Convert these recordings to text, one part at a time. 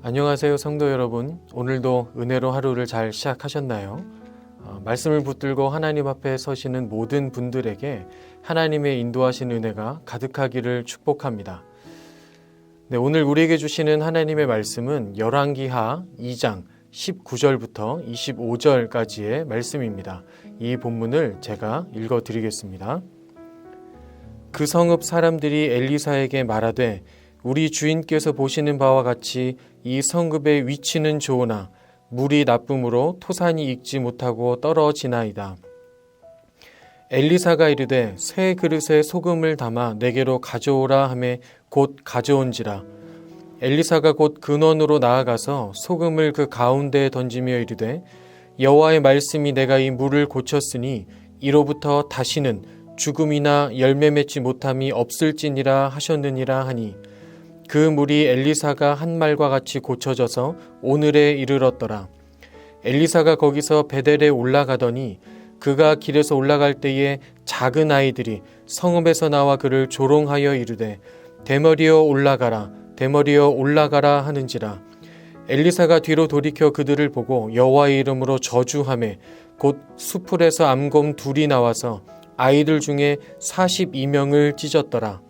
안녕하세요, 성도 여러분. 오늘도 은혜로 하루를 잘 시작하셨나요? 말씀을 붙들고 하나님 앞에 서시는 모든 분들에게 하나님의 인도하신 은혜가 가득하기를 축복합니다. 네, 오늘 우리에게 주시는 하나님의 말씀은 열왕기하 2장 19절부터 25절까지의 말씀입니다. 이 본문을 제가 읽어드리겠습니다. 그 성읍 사람들이 엘리사에게 말하되 우리 주인께서 보시는 바와 같이 이 성읍의 위치는 좋으나 물이 나쁨으로 토산이 익지 못하고 떨어지나이다. 엘리사가 이르되 새 그릇에 소금을 담아 내게로 가져오라 하매 곧 가져온지라. 엘리사가 곧 근원으로 나아가서 소금을 그 가운데에 던지며 이르되 여호와의 말씀이 내가 이 물을 고쳤으니 이로부터 다시는 죽음이나 열매 맺지 못함이 없을지니라 하셨느니라 하니 그 물이 엘리사가 한 말과 같이 고쳐져서 오늘에 이르렀더라. 엘리사가 거기서 베델에 올라가더니 그가 길에서 올라갈 때에 작은 아이들이 성읍에서 나와 그를 조롱하여 이르되 대머리여 올라가라 대머리여 올라가라 하는지라. 엘리사가 뒤로 돌이켜 그들을 보고 여호와의 이름으로 저주하매 곧 수풀에서 암곰 둘이 나와서 아이들 중에 42명을 찢었더라.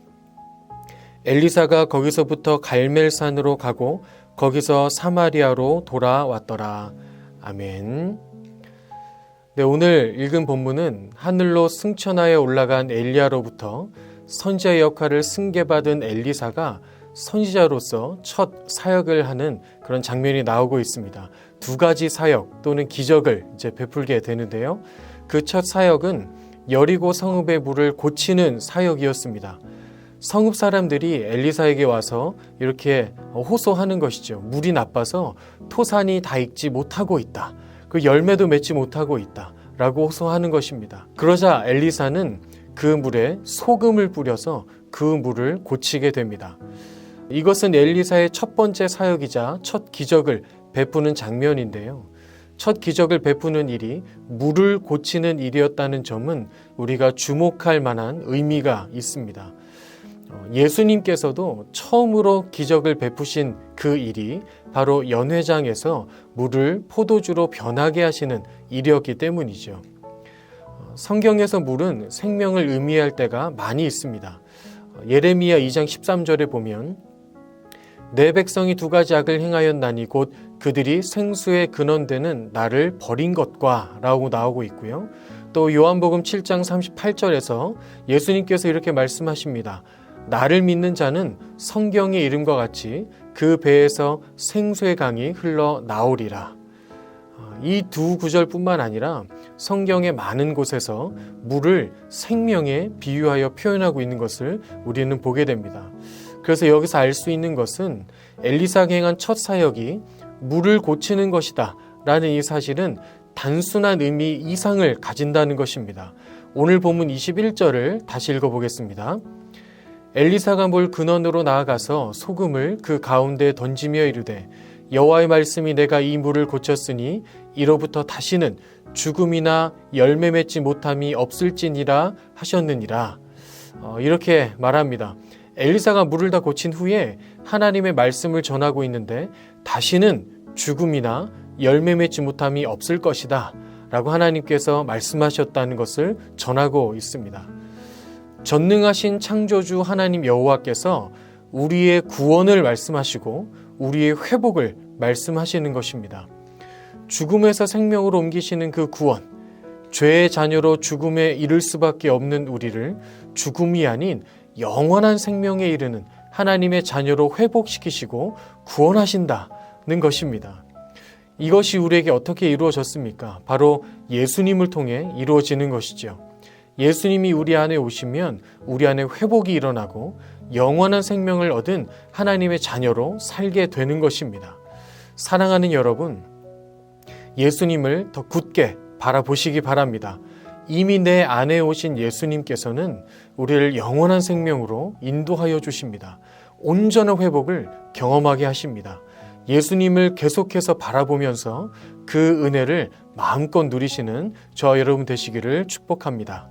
엘리사가 거기서부터 갈멜산으로 가고 거기서 사마리아로 돌아왔더라. 아멘. 네, 오늘 읽은 본문은 하늘로 승천하여 올라간 엘리야로부터 선지자의 역할을 승계받은 엘리사가 선지자로서 첫 사역을 하는 그런 장면이 나오고 있습니다. 두 가지 사역 또는 기적을 이제 베풀게 되는데요. 그 첫 사역은 여리고 성읍의 물을 고치는 사역이었습니다. 성읍 사람들이 엘리사에게 와서 이렇게 호소하는 것이죠. 물이 나빠서 토산이 다 익지 못하고 있다. 그 열매도 맺지 못하고 있다. 라고 호소하는 것입니다. 그러자 엘리사는 그 물에 소금을 뿌려서 그 물을 고치게 됩니다. 이것은 엘리사의 첫 번째 사역이자 첫 기적을 베푸는 장면인데요. 첫 기적을 베푸는 일이 물을 고치는 일이었다는 점은 우리가 주목할 만한 의미가 있습니다. 예수님께서도 처음으로 기적을 베푸신 그 일이 바로 연회장에서 물을 포도주로 변하게 하시는 일이었기 때문이죠. 성경에서 물은 생명을 의미할 때가 많이 있습니다. 예레미야 2장 13절에 보면 내 백성이 두 가지 악을 행하였나니 곧 그들이 생수의 근원되는 나를 버린 것과 라고 나오고 있고요. 또 요한복음 7장 38절에서 예수님께서 이렇게 말씀하십니다. 나를 믿는 자는 성경의 이름과 같이 그 배에서 생수의 강이 흘러나오리라. 이 두 구절뿐만 아니라 성경의 많은 곳에서 물을 생명에 비유하여 표현하고 있는 것을 우리는 보게 됩니다. 그래서 여기서 알 수 있는 것은 엘리사가 행한 첫 사역이 물을 고치는 것이다 라는 이 사실은 단순한 의미 이상을 가진다는 것입니다. 오늘 본문 21절을 다시 읽어보겠습니다. 엘리사가 물 근원으로 나아가서 소금을 그 가운데에 던지며 이르되 여호와의 말씀이 내가 이 물을 고쳤으니 이로부터 다시는 죽음이나 열매 맺지 못함이 없을지니라 하셨느니라. 이렇게 말합니다. 엘리사가 물을 다 고친 후에 하나님의 말씀을 전하고 있는데 다시는 죽음이나 열매 맺지 못함이 없을 것이다 라고 하나님께서 말씀하셨다는 것을 전하고 있습니다. 전능하신 창조주 하나님 여호와께서 우리의 구원을 말씀하시고 우리의 회복을 말씀하시는 것입니다. 죽음에서 생명으로 옮기시는 그 구원, 죄의 자녀로 죽음에 이를 수밖에 없는 우리를 죽음이 아닌 영원한 생명에 이르는 하나님의 자녀로 회복시키시고 구원하신다는 것입니다. 이것이 우리에게 어떻게 이루어졌습니까? 바로 예수님을 통해 이루어지는 것이죠. 예수님이 우리 안에 오시면 우리 안에 회복이 일어나고 영원한 생명을 얻은 하나님의 자녀로 살게 되는 것입니다. 사랑하는 여러분, 예수님을 더 굳게 바라보시기 바랍니다. 이미 내 안에 오신 예수님께서는 우리를 영원한 생명으로 인도하여 주십니다. 온전한 회복을 경험하게 하십니다. 예수님을 계속해서 바라보면서 그 은혜를 마음껏 누리시는 저와 여러분 되시기를 축복합니다.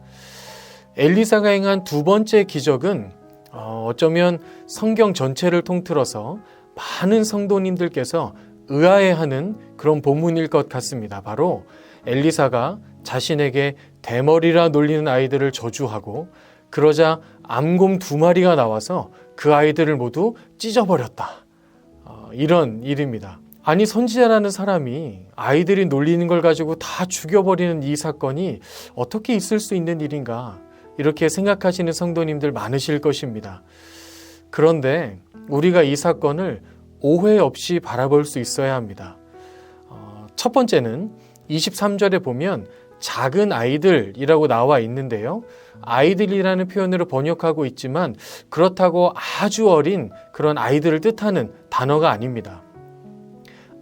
엘리사가 행한 두 번째 기적은 어쩌면 성경 전체를 통틀어서 많은 성도님들께서 의아해하는 그런 본문일 것 같습니다. 바로 엘리사가 자신에게 대머리라 놀리는 아이들을 저주하고 그러자 암곰 2마리가 나와서 그 아이들을 모두 찢어버렸다. 이런 일입니다. 아니, 선지자라는 사람이 아이들이 놀리는 걸 가지고 다 죽여버리는 이 사건이 어떻게 있을 수 있는 일인가, 이렇게 생각하시는 성도님들 많으실 것입니다. 그런데 우리가 이 사건을 오해 없이 바라볼 수 있어야 합니다. 첫 번째는 23절에 보면 작은 아이들이라고 나와 있는데요. 아이들이라는 표현으로 번역하고 있지만 그렇다고 아주 어린 그런 아이들을 뜻하는 단어가 아닙니다.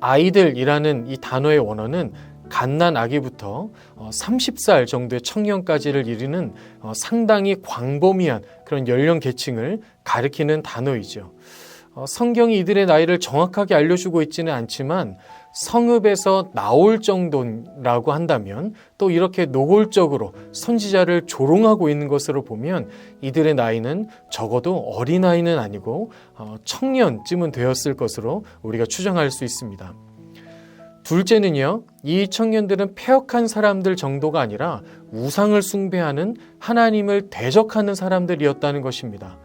아이들이라는 이 단어의 원어는 갓난 아기부터 30살 정도의 청년까지를 이르는 상당히 광범위한 그런 연령 계층을 가리키는 단어이죠. 성경이 이들의 나이를 정확하게 알려주고 있지는 않지만 성읍에서 나올 정도라고 한다면, 또 이렇게 노골적으로 선지자를 조롱하고 있는 것으로 보면 이들의 나이는 적어도 어린아이는 아니고 청년쯤은 되었을 것으로 우리가 추정할 수 있습니다. 둘째는요, 이 청년들은 패역한 사람들 정도가 아니라 우상을 숭배하는, 하나님을 대적하는 사람들이었다는 것입니다.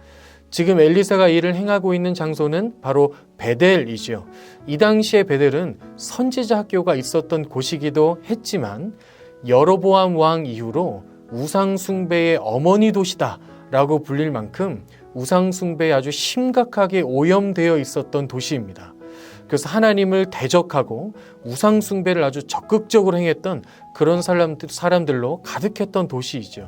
지금 엘리사가 일을 행하고 있는 장소는 바로 베델이죠. 이 당시에 베델은 선지자 학교가 있었던 곳이기도 했지만 여로보암 왕 이후로 우상 숭배의 어머니 도시다라고 불릴 만큼 우상 숭배에 아주 심각하게 오염되어 있었던 도시입니다. 그래서 하나님을 대적하고 우상 숭배를 아주 적극적으로 행했던 그런 사람들로 가득했던 도시이죠.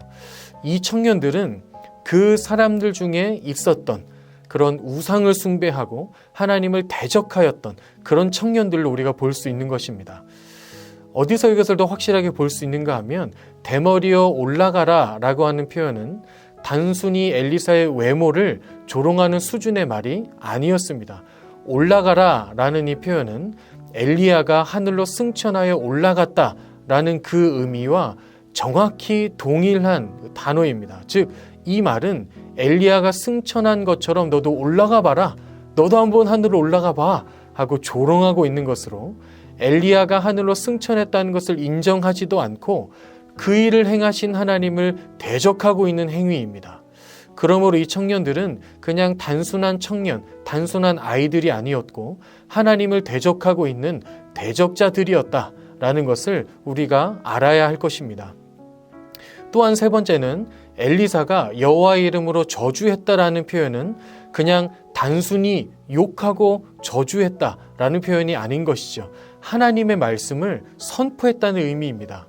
이 청년들은 그 사람들 중에 있었던 그런 우상을 숭배하고 하나님을 대적하였던 그런 청년들로 우리가 볼 수 있는 것입니다. 어디서 이것을 더 확실하게 볼 수 있는가 하면 대머리여 올라가라 라고 하는 표현은 단순히 엘리사의 외모를 조롱하는 수준의 말이 아니었습니다. 올라가라 라는 이 표현은 엘리야가 하늘로 승천하여 올라갔다 라는 그 의미와 정확히 동일한 단어입니다. 즉, 이 말은 엘리야가 승천한 것처럼 너도 올라가 봐라, 너도 한번 하늘로 올라가 봐 하고 조롱하고 있는 것으로, 엘리야가 하늘로 승천했다는 것을 인정하지도 않고 그 일을 행하신 하나님을 대적하고 있는 행위입니다. 그러므로 이 청년들은 그냥 단순한 청년, 단순한 아이들이 아니었고 하나님을 대적하고 있는 대적자들이었다라는 것을 우리가 알아야 할 것입니다. 또한 세 번째는 엘리사가 여호와의 이름으로 저주했다라는 표현은 그냥 단순히 욕하고 저주했다라는 표현이 아닌 것이죠. 하나님의 말씀을 선포했다는 의미입니다.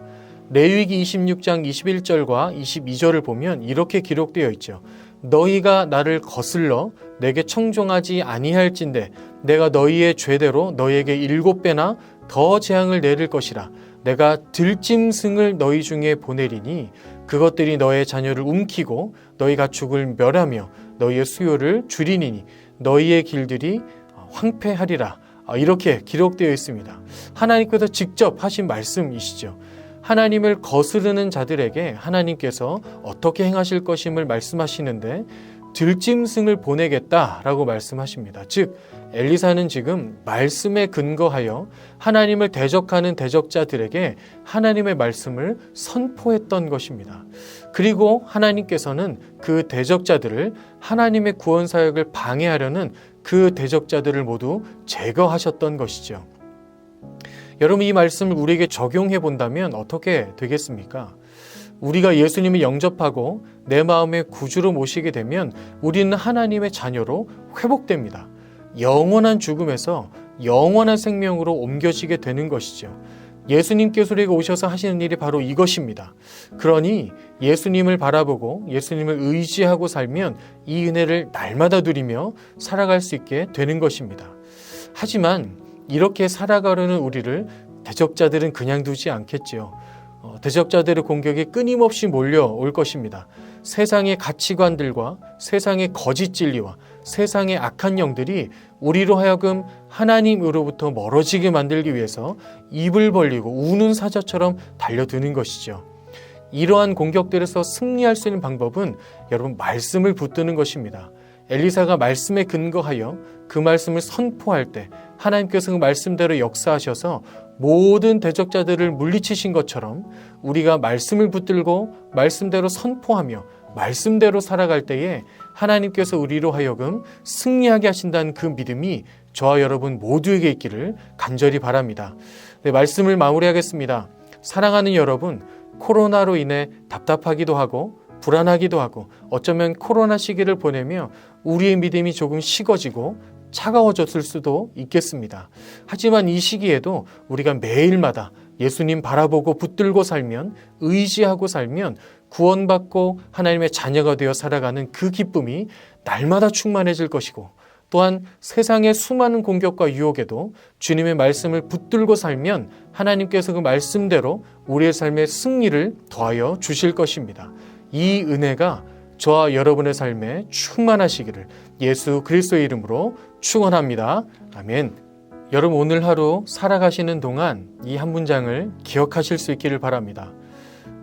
레위기 26장 21절과 22절을 보면 이렇게 기록되어 있죠. 너희가 나를 거슬러 내게 청종하지 아니할진대 내가 너희의 죄대로 너희에게 7배나 더 재앙을 내릴 것이라. 내가 들짐승을 너희 중에 보내리니 그것들이 너의 자녀를 움키고 너희 가축을 멸하며 너희의 수요를 줄이니 너희의 길들이 황폐하리라. 이렇게 기록되어 있습니다. 하나님께서 직접 하신 말씀이시죠. 하나님을 거스르는 자들에게 하나님께서 어떻게 행하실 것임을 말씀하시는데 들짐승을 보내겠다라고 말씀하십니다. 즉, 엘리사는 지금 말씀에 근거하여 하나님을 대적하는 대적자들에게 하나님의 말씀을 선포했던 것입니다. 그리고 하나님께서는 그 대적자들을, 하나님의 구원 사역을 방해하려는 그 대적자들을 모두 제거하셨던 것이죠. 여러분, 이 말씀을 우리에게 적용해 본다면 어떻게 되겠습니까? 우리가 예수님을 영접하고 내 마음의 구주로 모시게 되면 우리는 하나님의 자녀로 회복됩니다. 영원한 죽음에서 영원한 생명으로 옮겨지게 되는 것이죠. 예수님께서 우리에게 오셔서 하시는 일이 바로 이것입니다. 그러니 예수님을 바라보고 예수님을 의지하고 살면 이 은혜를 날마다 누리며 살아갈 수 있게 되는 것입니다. 하지만 이렇게 살아가려는 우리를 대적자들은 그냥 두지 않겠지요. 대적자들의 공격이 끊임없이 몰려올 것입니다. 세상의 가치관들과 세상의 거짓 진리와 세상의 악한 영들이 우리로 하여금 하나님으로부터 멀어지게 만들기 위해서 입을 벌리고 우는 사자처럼 달려드는 것이죠. 이러한 공격들에서 승리할 수 있는 방법은 여러분 말씀을 붙드는 것입니다. 엘리사가 말씀에 근거하여 그 말씀을 선포할 때 하나님께서 그 말씀대로 역사하셔서 모든 대적자들을 물리치신 것처럼 우리가 말씀을 붙들고 말씀대로 선포하며 말씀대로 살아갈 때에 하나님께서 우리로 하여금 승리하게 하신다는 그 믿음이 저와 여러분 모두에게 있기를 간절히 바랍니다. 네, 말씀을 마무리하겠습니다. 사랑하는 여러분, 코로나로 인해 답답하기도 하고 불안하기도 하고 어쩌면 코로나 시기를 보내며 우리의 믿음이 조금 식어지고 차가워졌을 수도 있겠습니다. 하지만 이 시기에도 우리가 매일마다 예수님 바라보고 붙들고 살면, 의지하고 살면 구원받고 하나님의 자녀가 되어 살아가는 그 기쁨이 날마다 충만해질 것이고, 또한 세상의 수많은 공격과 유혹에도 주님의 말씀을 붙들고 살면 하나님께서 그 말씀대로 우리의 삶의 승리를 더하여 주실 것입니다. 이 은혜가 저와 여러분의 삶에 충만하시기를 예수 그리스도의 이름으로 축원합니다. 아멘. 여러분, 오늘 하루 살아가시는 동안 이 한 문장을 기억하실 수 있기를 바랍니다.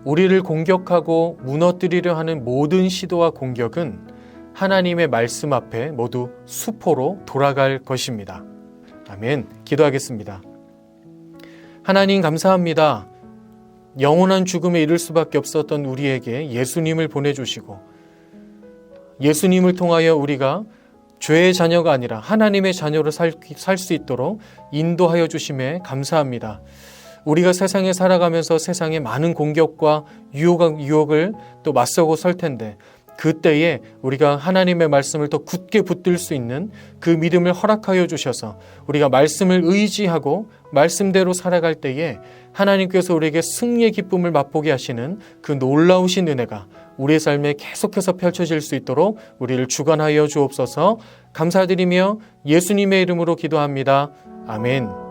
우리를 공격하고 무너뜨리려 하는 모든 시도와 공격은 하나님의 말씀 앞에 모두 수포로 돌아갈 것입니다. 아멘. 기도하겠습니다. 하나님 감사합니다. 영원한 죽음에 이를 수밖에 없었던 우리에게 예수님을 보내주시고 예수님을 통하여 우리가 죄의 자녀가 아니라 하나님의 자녀로 살 수 있도록 인도하여 주심에 감사합니다. 우리가 세상에 살아가면서 세상의 많은 공격과 유혹을 또 맞서고 설 텐데 그때에 우리가 하나님의 말씀을 더 굳게 붙들 수 있는 그 믿음을 허락하여 주셔서 우리가 말씀을 의지하고 말씀대로 살아갈 때에 하나님께서 우리에게 승리의 기쁨을 맛보게 하시는 그 놀라우신 은혜가 우리의 삶에 계속해서 펼쳐질 수 있도록 우리를 주관하여 주옵소서. 감사드리며 예수님의 이름으로 기도합니다. 아멘.